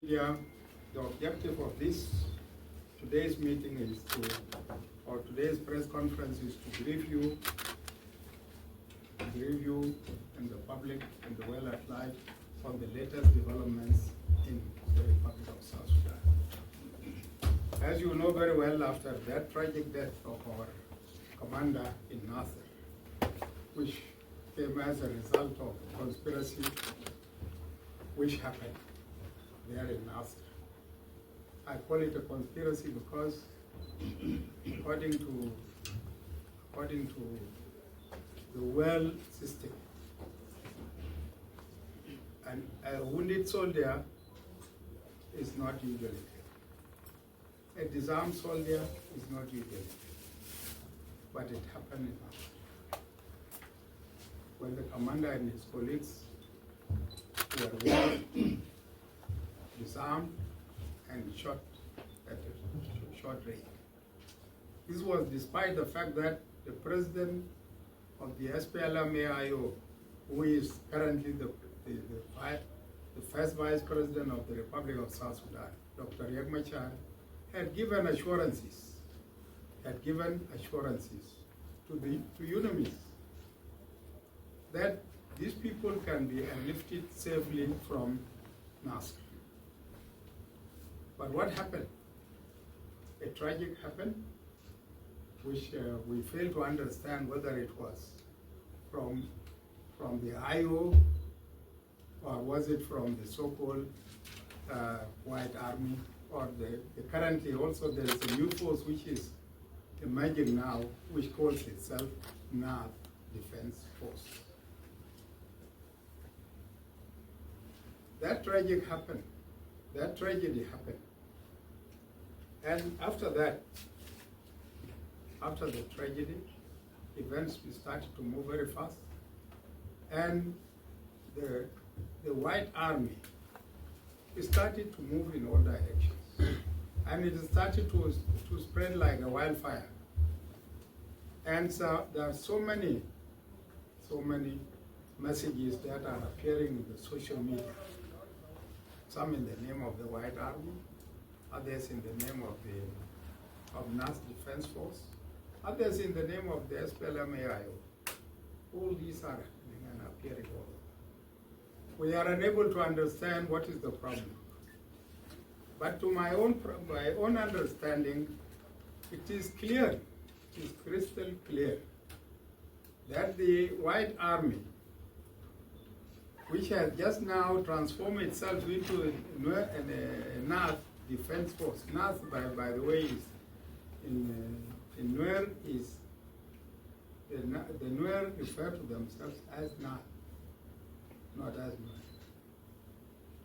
Yeah, the objective of today's meeting is or today's press conference is to brief you and the public and the world at large on the latest developments in the Republic of South Sudan. As you know very well, after that tragic death of our commander in Nasir, which came as a result of a conspiracy which happened there in Nasir. I call it a conspiracy because according to the world system, and a wounded soldier is not usually killed. A disarmed soldier is not usually killed. But it happened in Nasir, when the commander and his colleagues were disarmed and shot at a short range. This was despite the fact that the president of the SPLM-AIO, who is currently the first vice president of the Republic of South Sudan, Dr. Riek Machar, had given assurances to UNAMIS that these people can be airlifted safely from Nasir. But what happened? A tragic happened, which we fail to understand whether it was from the IO or was it from the so-called White Army, or currently also there is a new force which is emerging now, which calls itself North Defense Force. That tragedy happened. And after that, after the tragedy, events started to move very fast. And the White Army started to move in all directions. And it started to spread like a wildfire. And so there are so many messages that are appearing in the social media. Some in the name of the White Army, others in the name of North Defense Force, others in the name of the SPLM-AIO. All these are happening and appearing all over. We are unable to understand what is the problem. But to my own understanding, it is crystal clear, that the White Army, which has just now transformed itself into a North Defense Force. North, by the way, is in Nuer is the Nuer refer to themselves as North, not as Nuer.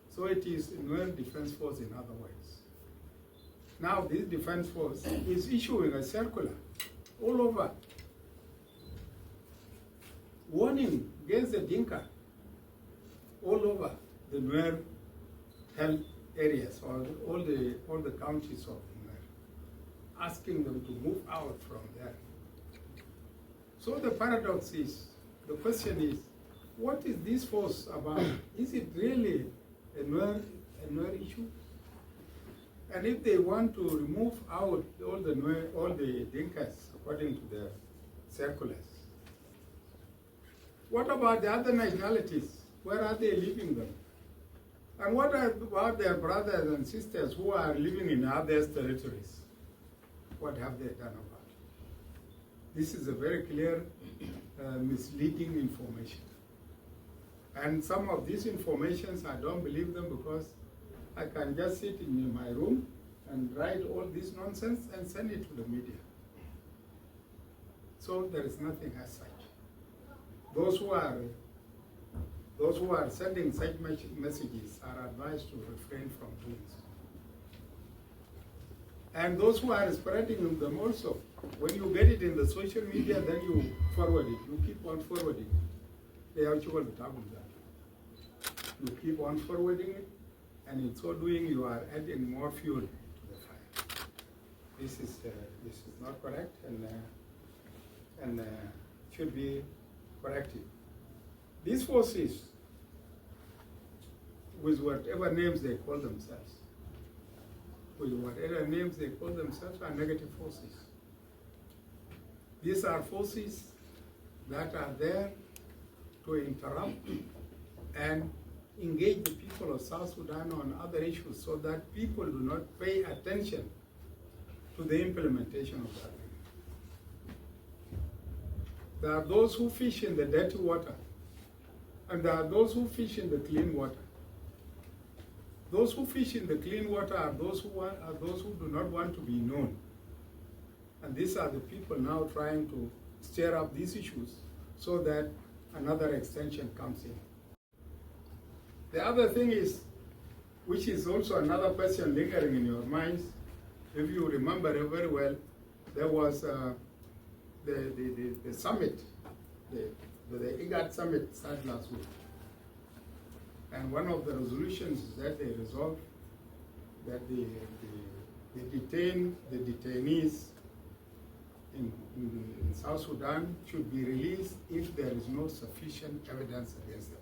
So it is Nuer Defense Force in other words. Now this Defense Force is issuing a circular all over, warning against the Dinka all over the Nuer held areas, or all the counties of the Nuer, asking them to move out from there. So the paradox is, the question is, what is this force about? Is it really a Nuer issue? And if they want to remove out all the Dinkas according to the circulars, what about the other nationalities? Where are they leaving them? And what about their brothers and sisters who are living in other territories? What have they done about it? This is a very clear misleading information. And some of these informations, I don't believe them, because I can just sit in my room and write all this nonsense and send it to the media. So there is nothing as such. Those who are sending such messages are advised to refrain from doing so. And those who are spreading them also, when you get it in the social media, then you forward it. You keep on forwarding it. They actually double that. You keep on forwarding it, and in so doing, you are adding more fuel to the fire. This is not correct, and should be corrected. These forces with whatever names they call themselves. With whatever names they call themselves are negative forces. These are forces that are there to interrupt and engage the people of South Sudan on other issues so that people do not pay attention to the implementation of that. There are those who fish in the dirty water, and there are those who fish in the clean water. Those who fish in the clean water are those who do not want to be known. And these are the people now trying to stir up these issues so that another extension comes in. The other thing is, which is also another question lingering in your minds, if you remember very well, there was the summit, the IGAD summit started last week. And one of the resolutions is that they resolved that the detainees in South Sudan should be released if there is no sufficient evidence against them.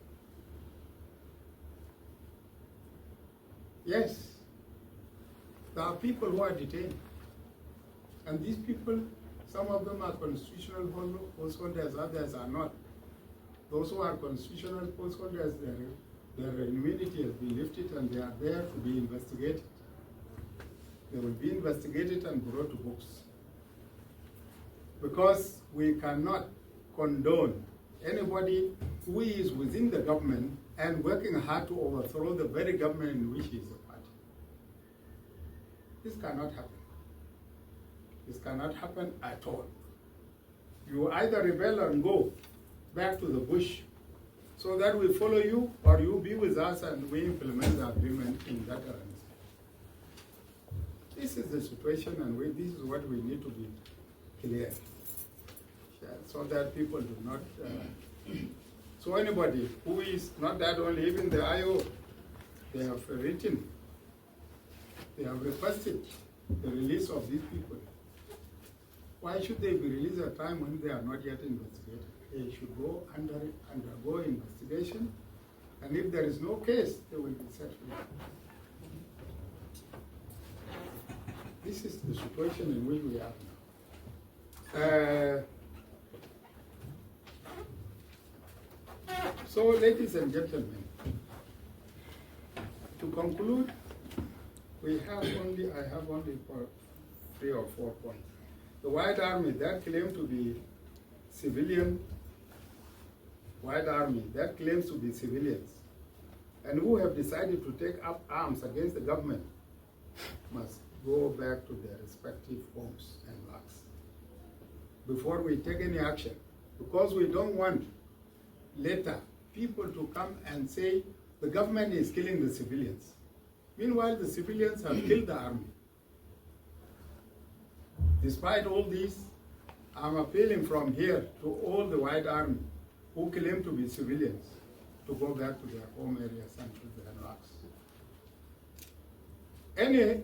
Yes, there are people who are detained. And these people, some of them are constitutional post holders, others are not. Those who are constitutional post holders, their immunity has been lifted and they are there to be investigated. They will be investigated and brought to books. Because we cannot condone anybody who is within the government and working hard to overthrow the very government in which he is a party. This cannot happen. This cannot happen at all. You either rebel and go back to the bush so that we follow you, or you be with us and we implement the agreement in that arrangement. This is the situation, and this is what we need to be clear, so that people do not. So anybody who is not that only, even the IO, they have written, they have requested the release of these people. Why should they be released at a time when they are not yet investigated? They should go undergo investigation, and if there is no case, they will be set free. This is the situation in which we are now. So, ladies and gentlemen, to conclude, I have only 3 or 4 points. The White Army that claims to be civilian, White Army that claims to be civilians, and who have decided to take up arms against the government must go back to their respective homes and works before we take any action, because we don't want later people to come and say the government is killing the civilians. Meanwhile, the civilians have killed the army. Despite all this, I'm appealing from here to all the White Army who claim to be civilians to go back to their home areas and to their works.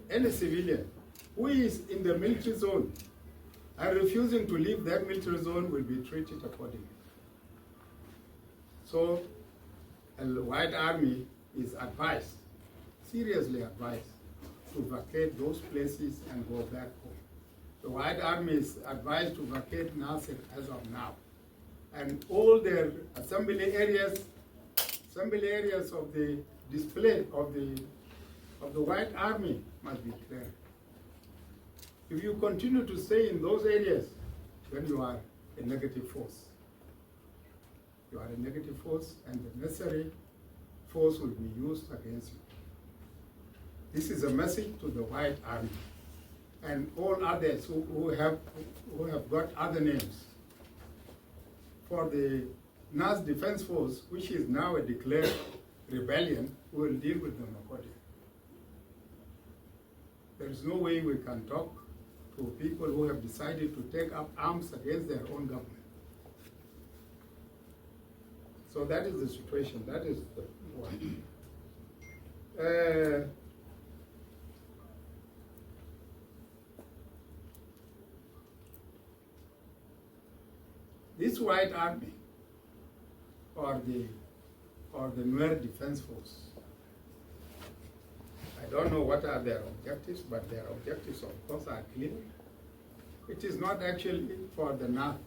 Any civilian who is in the military zone and refusing to leave that military zone will be treated accordingly. So, the White Army is advised, seriously advised, to vacate those places and go back home. The White Army is advised to vacate Nasir as of now. And all their assembly areas of the display of the White Army must be cleared. If you continue to stay in those areas, then you are a negative force. You are a negative force, and the necessary force will be used against you. This is a message to the White Army and all others who have got other names. For the NAS Defense Force, which is now a declared rebellion, we will deal with them accordingly. There is no way we can talk to people who have decided to take up arms against their own government. So that is the situation. That is the one. This White Army or the Nuer Defense Force I don't know what are their objectives, but their objectives, of course, are clear. It is not actually for the North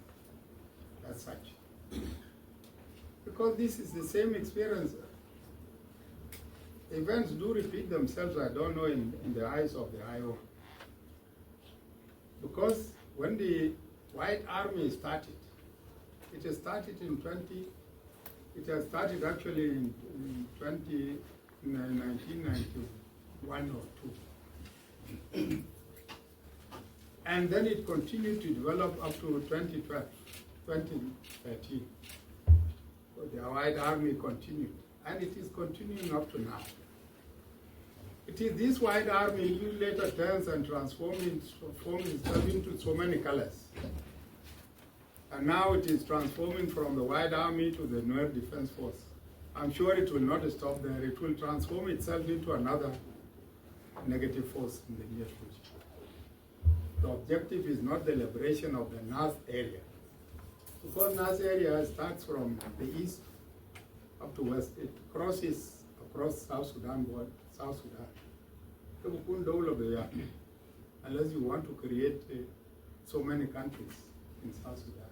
as such. Because this is the same experience. Events do repeat themselves, I don't know, in the eyes of the IO. Because when the White Army started, it has started actually in 1991 or 2. And then it continued to develop up to 2012, 2013. So the White Army continued, and it is continuing up to now. It is this White Army who later turns and transforms itself into so many colors. And now it is transforming from the White Army to the Nuer Defense Force. I'm sure it will not stop there. It will transform itself into another negative force in the near future. The objective is not the liberation of the North area. Because North area starts from the east up to west. It crosses across South Sudan border, South Sudan. Unless you want to create so many countries in South Sudan.